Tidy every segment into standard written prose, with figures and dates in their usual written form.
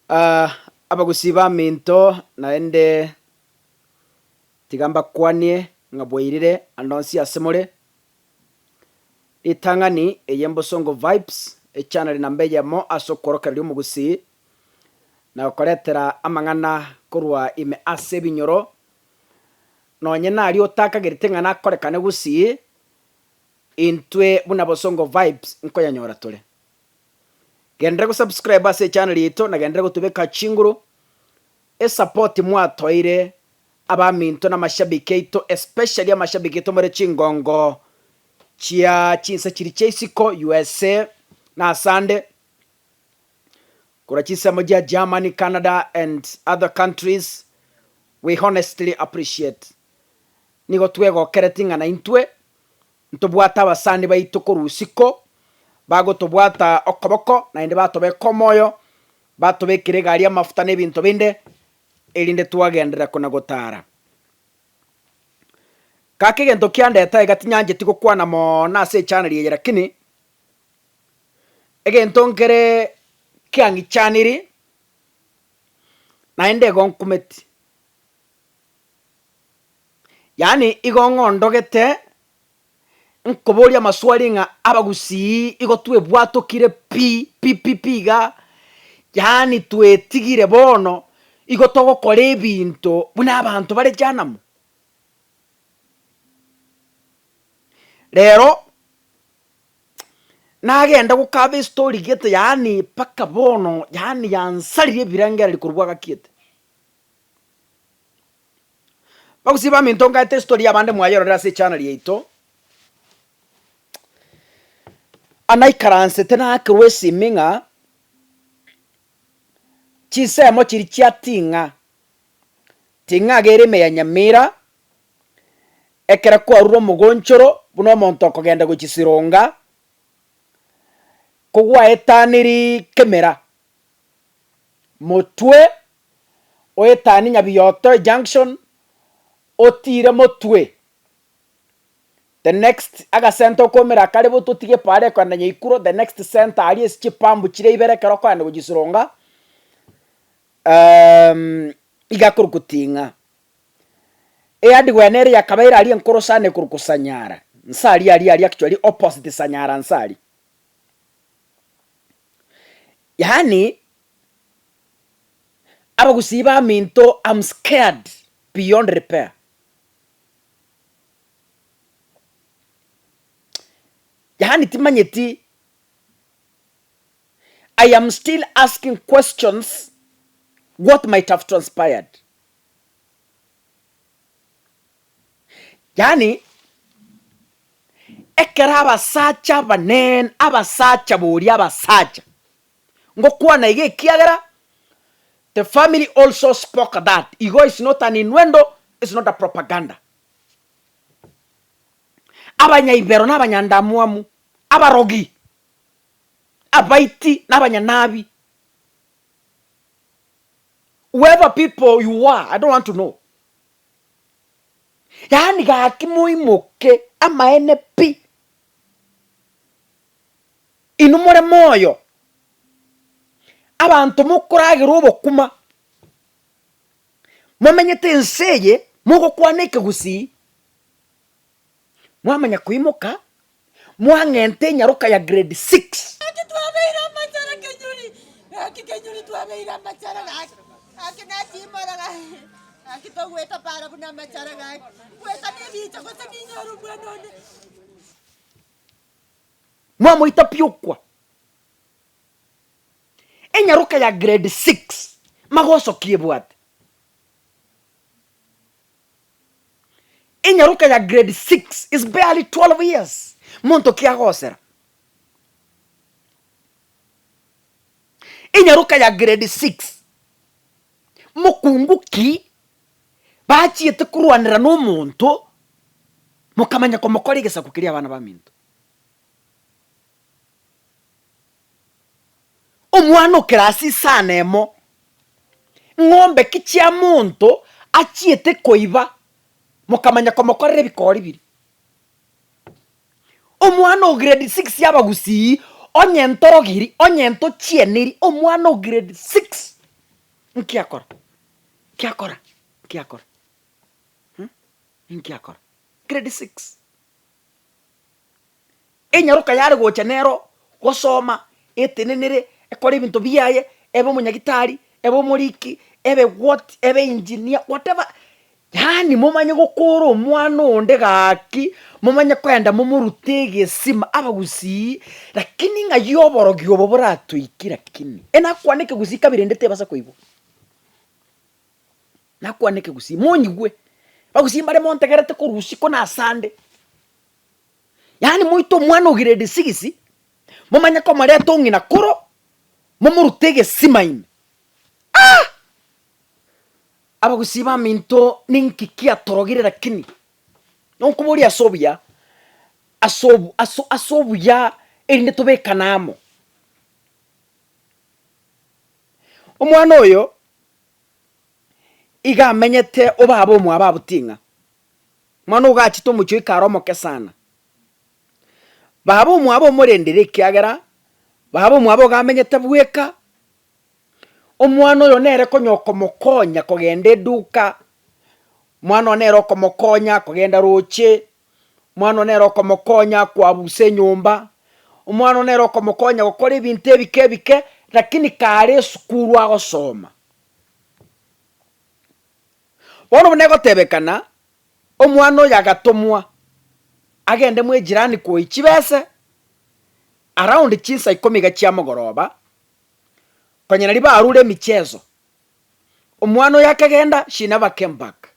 abagusiba minto naende tigamba kwanie ngabwairire anonsi asemore itangani eye Bosongo vibes channel nambe yamo asokorokereri omugusi na koretera amang'ana korwa ime ase binyoro nonye nari otakagerete ng'ana akorekane gusi intwe buna Bosongo vibes nkoyanyora tore gendere go subscribe ase channel yito na gendere gotubeka chinguru support mwatoire abaminto na mashabiki yito, especially amashabiki yito muri chingongo chia chinsa chiri cheisiko USA na Sande kura chisa moja Germany, Canada and other countries. We honestly appreciate nigo twego keretinga na intwe ntobwata abasande baito korusiko bago tobwata okoboko na inde batobeka moyo batobekire gari amafuta n'ebintu binde erinde twagendera kona gotara kake gento kiandeta igatinyanje tiko kwana mo na se channel yeye lakini egento ngere kyangi chaniri na inde gonkumeti yani igongondogete nkoboria maswali nga abagusi igo twebwatokire piga yani twetigire bono igo togokora ebinto buna abantu bare janamu rero nagenda gukaba story gete yani paka bono yani yansarire birangera likurwaga kiete bagusiba minto ngate story yabande mwayorera se channel yeito anaikaranse tena krwesi minga chisemo chiri chiatinga tinga gereme ya Nyamira ekera kwa ruro mugonchoro buno monto kogenda guchisironga kugwa etaniri kemera motwe oetani Nyabiyoto junction otire motwe the next aga center komera kare bututige pare kwa Nanyikuro the next center ali eschipambu chire ibere kero kwa ndo gisironga igakurukutinga adi gwenere yakabaira ali enkorosane kurukusanyara nsali ali actually opposite sanyara nsali yani abagusiba minto I'm scared beyond repair. Yani timanyeti I am still asking questions what might have transpired. Yani ekera abasacha banen abasacha buri abasacha ngo kwana ige kiagera the family also spoke that ego is not an innuendo, it's not a propaganda. Abanyaibero n'abanyandamuamu abarogi abaiti n'abanyanabi whoever people you are, I don't want to know. Yani gakimuimoke ama NP inumore moyo abantu mukuragira obokuma mumenyete nseye mugo kwaneke gusi mwamanya kuimoka mwangente nyaruka ya grade 6 akitwabeira amachara kenyuri twabeira amachara akinati maraga akitogweta para buna amachara kweta nibicha kweta ninyoru bwanone mwamuita piukwa enyaruka ya grade 6 magoso kiebwate enyaruka ya grade 6 is barely 12 years monto kiagosera enyaruka ya grade 6 mukunguki bachiete kurwanira n'omuntu mukamanya ko mukorigesa kukiria abana baminto omwana okerasi sanemo ng'ombe kichia muntu achiete koiba mukamanya ko mukorere bikori biri omwana o grade 6 yabagusi onyentorogiri onyento chieniri omwana o grade 6 nkiakora grade 6 enyaruka yari gocha nero gosoma etenenere ekora ibintu biaye ebe munyagitari ebe muriki ebe what ebe engineer whatever. Yani mumanye gukura omwana onde gaki mumanye kwenda mumurutege sima abagusi lakini nga yoborogi obo buratwikira kini enakwanike gusika birendete basa koibo nakwanike gusi monyigwe bagusi mbare montegerete kurushi kona sande. Yani muito mwana grade 6 mumanye ko mare tongina kuro mumurutege sima ime abagusiba minto ninkikia torogire lakini nonkuburi asobya asobya erinde tobekanamo omwana oyo iga amenyete obabo omwe ababutinga mwana ugachito mucho ikaromoke sana babo omwe abo murendere kiagera babo omwe abo gamenyete bweka omwana oyo nere konyoko mokonya kogenda eduka mwana onero komokonya kogenda roche mwana onero komokonya kwabuse nyumba omwana onero komokonya gukora ibintu ebike lakini kare sukuru agosoma bono bonego tebekana omwana oyo agatomwa agende mwe jirani ko ichibese around chinsa 10 gachia mogoroba konyena riba arure michezo omwana oyo akagenda shinaba came back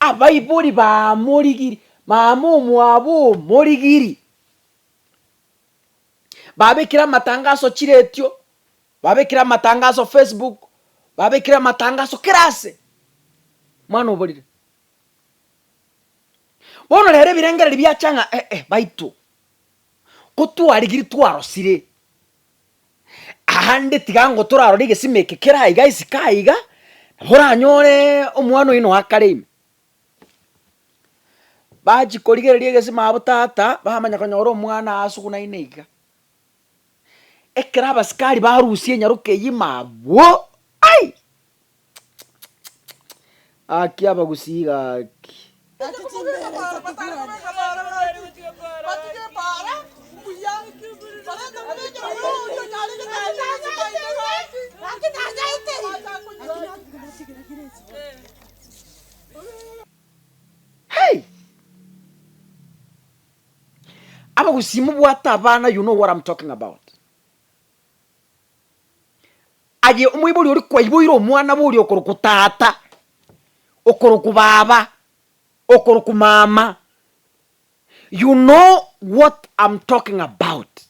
abaiburi ba morigiri mamu mwabo morigiri babekira matangazo chiretyo babekira matangazo Facebook babekira matangazo kirase mwana oborire bono rere birengere byachanga baitu kutwarigiri twarosire ahande tigango turarorige simeke kirai guys kaiga horanyore omwana ino akarime baji korigererie gesima abutata bahamanya konyora omwana asuguna ineiga ekera abasikari barusie nyaruke yimabo ai aki abagusiga aki hey abagusimu bwatabana, you know what I'm talking about. Aje umwibuli uri kwa ibuiro mwana buli okoro tata okoro baba okoro mama. You know what I'm talking about.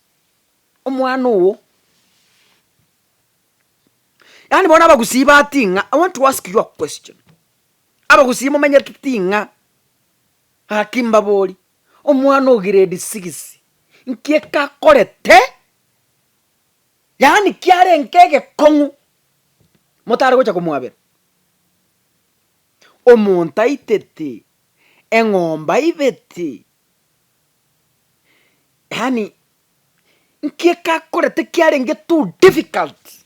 Omwana uwo yani bona abagusiba atinga. I want to ask you a question. Abagusiba menya tinga hakimba boli omwana grade 6 nkieka korete yani kiare nkege kongu motare gocha kumwabera omonta itete engomba ibete yani nkieka korete kiare nge too difficult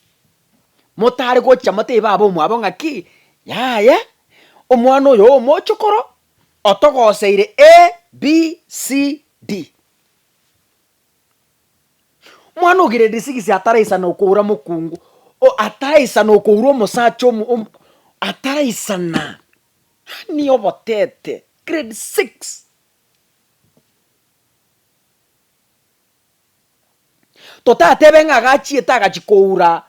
motare gocha mate babo mwabo ngaki ya omwana oyo mochokoro otogoseire A B C D. Mwana grade 6 ataraisa no kuura mukungu o ataraisa no kuura musacho ataraisa na ni obotete grade 6. Tota tebenga gachi etagachikoura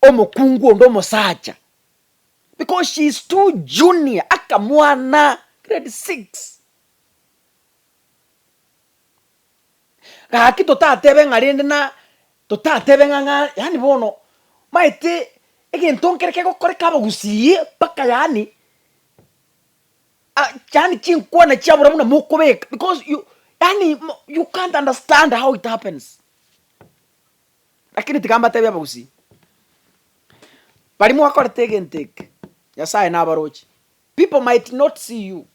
omukungu ndo musacha because she's too junior akamwana grade 6. Gaki totatebe ngarende na totatebe nga yani bono maite egentonkereke gokoreka abagusiye paka yani yani chinkwana chabura muna mukobeka because you can't understand how it happens. Lakini tikamba tebe abagusi bari mu akorete genteke yasaye nabarochi. People might not see you.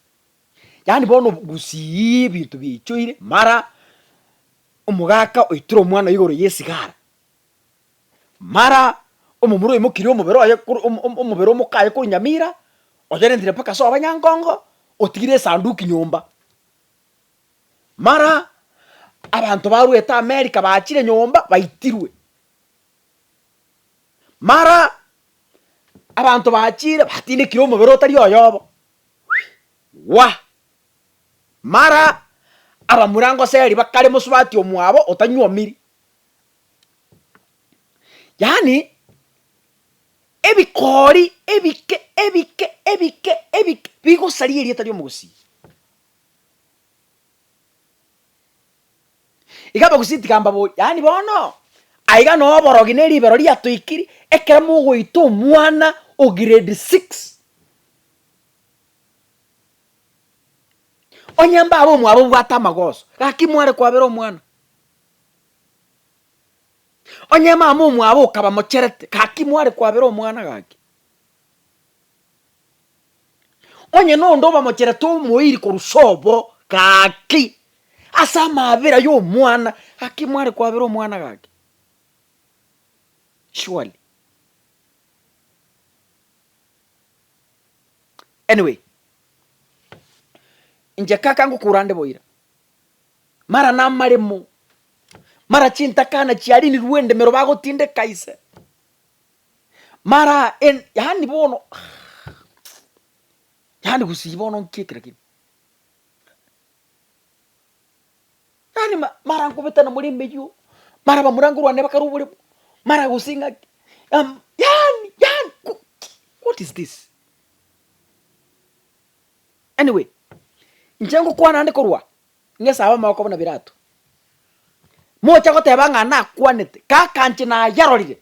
Yani bono gusi bintu bichoire mara umugaka oitro mwana yigoro yesigara mara omomuro imukiri omobero oye omobero omokaye kuri Nyamira ogerendire paka so abanyangongo otigire sanduki nyumba mara abantu barweta America bachire nyumba baitirwe mara abantu bachire batindikire omobero otari oyobo wa mara abamurango seri bakare musubati omwabo otanyuomiri yani ebikori ebike bigo sari eri etari omugusi igaba gusiti kamba bo yani bono aiga no borogi ne libero ria tuikiri ekera mugo ito mwana o grade 6 onyamba abo mwabo bwata magoso gaki mware kwabero mwana onyama amu mwabo kaba mocherete gaki mware kwabero mwana gaki onye no ndo ba mocherete muiri kurusobo gaki asa mabera yo mwana gaki mware kwabero mwana gaki surely anyway inje kaka ngukurande boira mara namaremo mara chintakana chiari ni ruende mero bagotinde kaise mara en yani bono yani gusibono nkekera kini yani mara nkubetana muri meju mara bamurangurwa ne bakarubure mara gusinga yani what is this anyway njengo kwana ande korwa ngesaba mako bona birato mocha goteba ngana kwanete kakanche na yarorire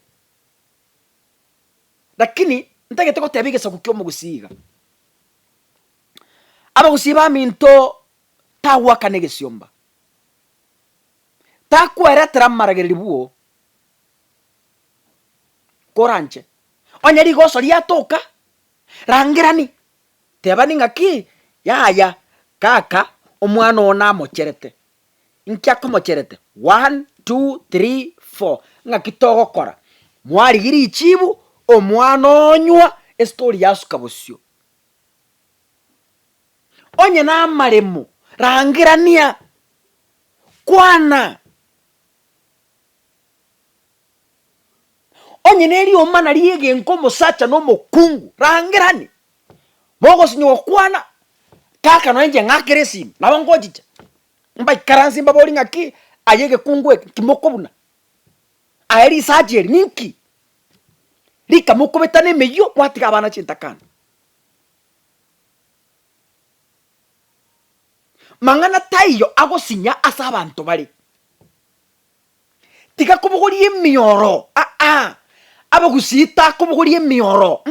lakini ntagete goteba igesa kukyo mugusiga aba gusiba minto tawa kanegesiyomba takwera tramarageriri buo koranche onyari goso liatoka rangirani teba ningaki yaya kaka omwana ona mocherete nkya komocherete 1 2 3 4 ngakitogo kora mwari giri ichibu omwana onywa story yasuka bosyo onye na maremo rangirania kwana onye neri omana liege nkomo sacha no mokungu rangirani mogo sinyo kwana kaka no enje ngakeresi nabangojicha mbai karansi mbabori ngaki ayege kungwe kimokobuna aeri sajeri ninki lika mukobetane meyo kwatika abana chintakana mangana tayo agosinya asa abantu bari tika kubugori emiyoro abagusita kubugori emiyoro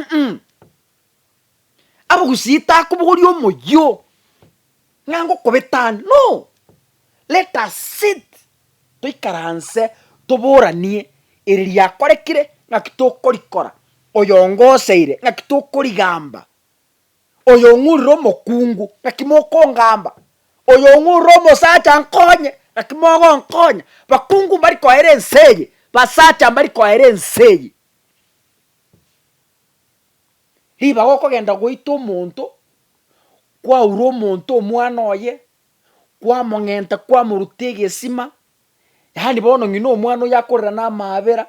abagusita kubugori omoyo ngango kobetana no let us sit tuikaranse tuburanie iri yakorekire ngakitokorikora oyongoseire ngakitokorigamba oyonguriro mokungu ngakimoko ngamba oyonguriro mosacha nkonye ngakimogo nkonya bakungu bari kwaere enseye basacha bari kwaere enseye liba gokogenda goita omonto kwa uro omonto omwana oye kwa mongenta kwa murutege sima yani bono ngino omwana yakorera na mabera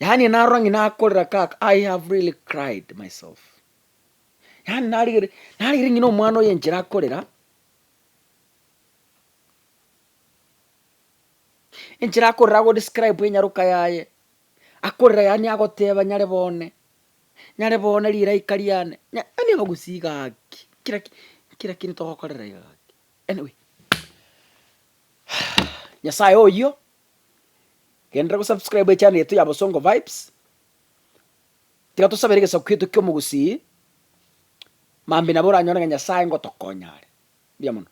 yani narongi nakorera kaka I have really cried myself yani nari ngino omwana oye njira akorera go describe enyaruka yaye akorera yani agoteba nyare bone lira ikariane yani bagusiga kira kintu tokorera yaki anyway nyasaye oyo gendera go subscribe channel yetu ya Bosongo Vibes tika tusaberege kwitu kyo mugusi mambi nabora nyona nyasaye ngo tokonyare bia muno.